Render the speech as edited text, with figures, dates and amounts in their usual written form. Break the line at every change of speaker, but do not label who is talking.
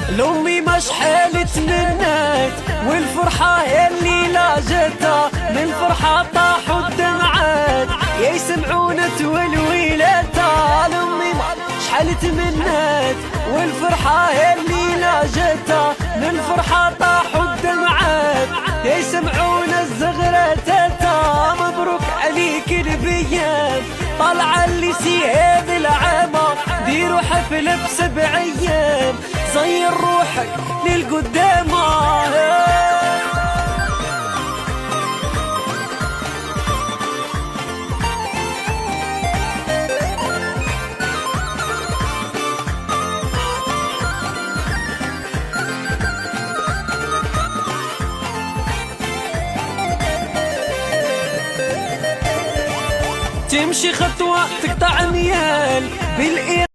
لأمي ما شحال تمنات والفرحة هي اللي لاجتها، من فرحة طاحوا الدمعات يا يسمعونا تولويلتها. لأمي ما شحال تمنات والفرحة هي اللي لاجتها، من فرحة طاحوا الدمعات يا يسمعونا الزغرتها. مبروك عليك البيام طالعة اللي سيهاب العامة، ديروا حفلة ب7 أيام صير روحك للقدامى. تمشي خطوة تقطع ميال بالإيد